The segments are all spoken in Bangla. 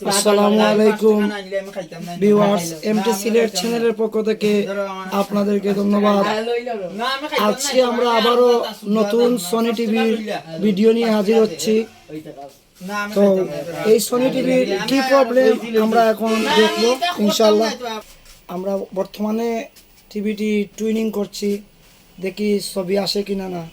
আসসালামু আলাইকুম ভিউয়ার্স, এমটি সিলেট চ্যানেলের পক্ষ থেকে আপনাদেরকে ধন্যবাদ। আজকে আমরা আবারও নতুন সনি টিভির ভিডিও নিয়ে হাজির হচ্ছি। তো এই সনি টিভির কি প্রবলেম আমরা এখন দেখবো ইনশাল্লাহ। আমরা বর্তমানে টিভিটি টুইনিং করছি, দেখি ছবি আসে কিনা না।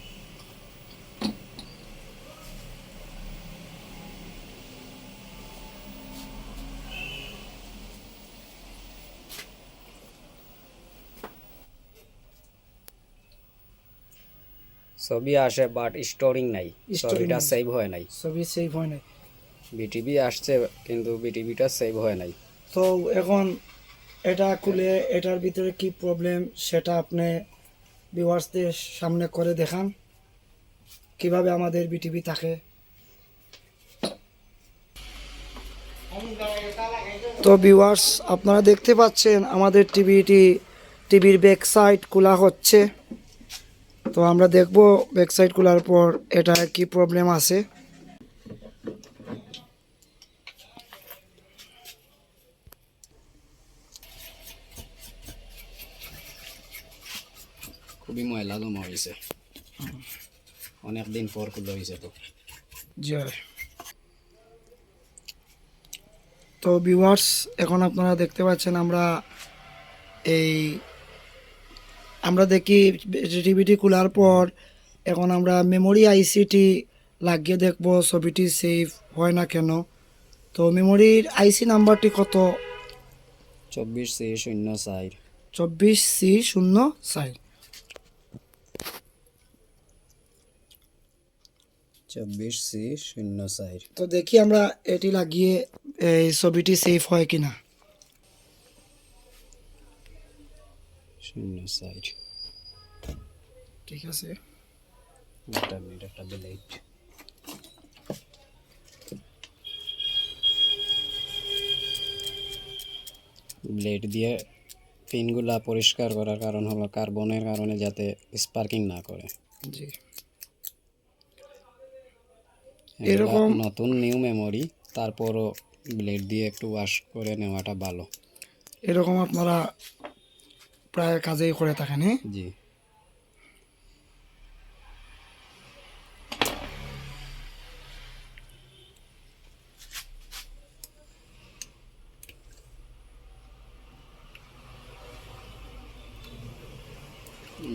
ছবি আসে বাট স্টোরিং নাই, ছবিটা সেভ হয় নাই। ছবি সেভ হয় নাই। বিটিভি আসছে কিন্তু বিটিভিটা সেভ হয় নাই। তো এখন এটা খুলে এটার ভিতরে কি প্রবলেম সেটা আপনি ভিউয়ার্সদের সামনে করে দেখান কিভাবে আমাদের বিটিভি থাকে। তো ভিউয়ার্স, আপনারা দেখতে পাচ্ছেন আমাদের টিভির ব্যাক সাইড খোলা হচ্ছে। তো আমরা দেখব ব্যাক সাইড খোলার পর এটা কি প্রবলেম আছে। খুবই ময়লা জমা হয়েছে, অনেকদিন পর খুলে হয়েছে। তো ভিউয়ার্স, এখন আপনারা দেখতে পাচ্ছেন আমরা দেখি টিভিটি খোলার পর এখন আমরা মেমোরি আইসিটি লাগিয়ে দেখব ছবিটি সেভ হয় না কেন। তো মেমোরির আইসি নাম্বারটি কত? 24C04। 24C04। 24C04। তো দেখি আমরা এটি লাগিয়ে এই ছবিটি সেভ হয় কিনা। 04 ঠিক আছে। একটা ডিলেট। ব্লেড দিয়ে পিনগুলা পরিষ্কার করার কারণ হলো কার্বনের কারণে যাতে স্পার্কিং না করে। জি, এরকম নতুন নিউ মেমোরি, তারপরও ব্লেড দিয়ে একটু ওয়াশ করে নেওয়াটা ভালো। এরকম আপনারা প্রায় কাজেই করে থাকেন। হ্যাঁ জি।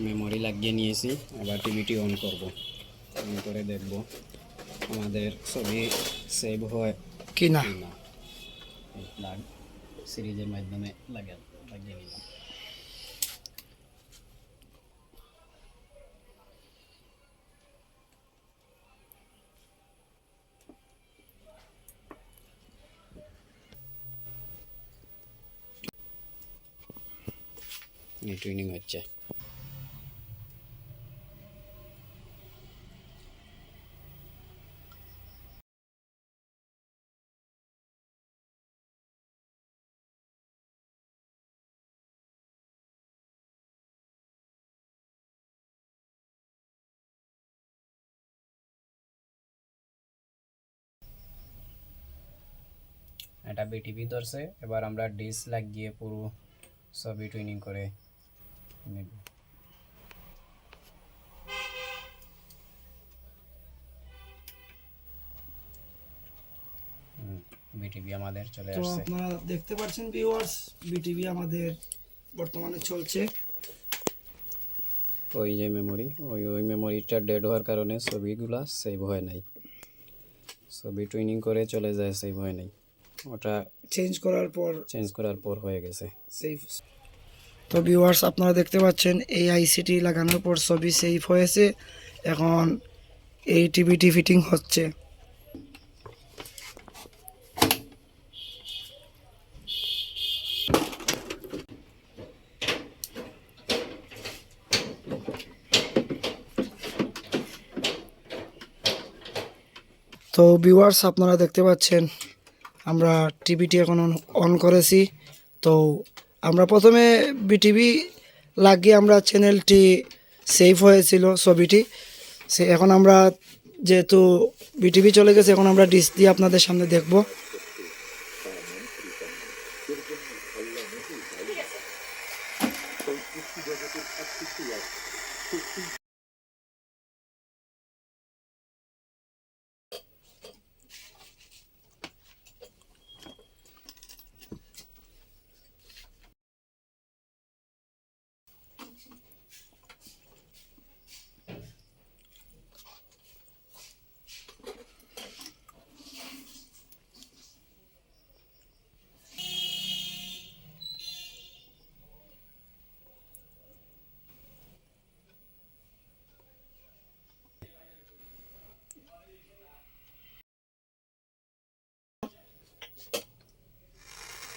মেমোরি লাগিয়ে নিয়েছি, আবার টিভিটি অন করব। অন করে দেখব আমাদের ছবি সেভ হয় কি না। প্লাগ সিরিজের মাধ্যমে লাগিয়ে নিলাম। টুইনিং হচ্ছে। এটা বিটিভি ধরছে, এবার আমরা ডিস লাগিয়ে পুরো ছবি টুইনিং করে নেব। বিটিভি আমাদের চলে তো আসছে। আপনারা দেখতে পাচ্ছেন ভিউয়ার্স, বিটিভি আমাদের বর্তমানে চলছে। ওই যে মেমোরি, ওই মেমোরিটা ডেড হওয়ার কারণে ছবিগুলা সেভ হয় নাই। ছবি টুইনিং করে চলে যায়, সেভ হয় নাই। ওটা চেঞ্জ করার পর হয়ে গেছে সেভ। তো ভিউয়ার্স, আপনারা দেখতে পাচ্ছেন এই আইসিটি লাগানোর পর ছবি সেভ হয়েছে। এখন এই টিভিটি ফিটিং হচ্ছে। তো ভিউয়ার্স, আপনারা দেখতে পাচ্ছেন আমরা টিভিটি এখন অন করেছি। তো আমরা প্রথমে বিটিভি লাগিয়ে আমরা চ্যানেলটি সেভ হয়েছিল ছবিটি। এখন আমরা যেহেতু বিটিভি চলে গেছে, এখন আমরা ডিশ দিয়ে আপনাদের সামনে দেখব।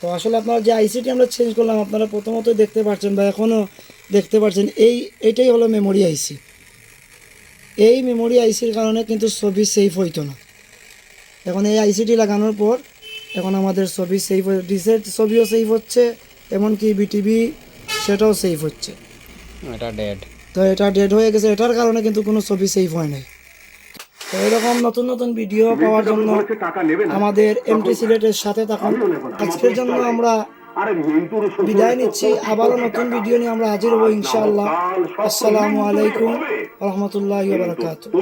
তো আসলে আপনারা যে আইসিটি আমরা চেঞ্জ করলাম, আপনারা প্রথমত দেখতে পাচ্ছেন বা এখনও দেখতে পাচ্ছেন, এইটাই হলো মেমোরি আইসি। এই মেমোরি আইসির কারণে কিন্তু ছবি সেভ হইতো না। এখন এই আইসিটি লাগানোর পর এখন আমাদের ছবি সেভ ডিসের ছবিও সেভ হচ্ছে, এমনকি বিটিভি সেটাও সেভ হচ্ছে। এটা ডেড, তো এটা ডেড হয়ে গেছে, এটার কারণে কিন্তু কোনো ছবি সেভ হয় নাই। তো এরকম নতুন নতুন ভিডিও পাওয়ার জন্য আমাদের এমটি সিলেটের সাথে থাকুন। আজকের জন্য আমরা বিদায় নিচ্ছি, আবারও নতুন ভিডিও নিয়ে আমরা হাজির হব ইনশাআল্লাহ। আসসালামু আলাইকুম ওয়া রাহমাতুল্লাহি ওয়া বারাকাতুহু।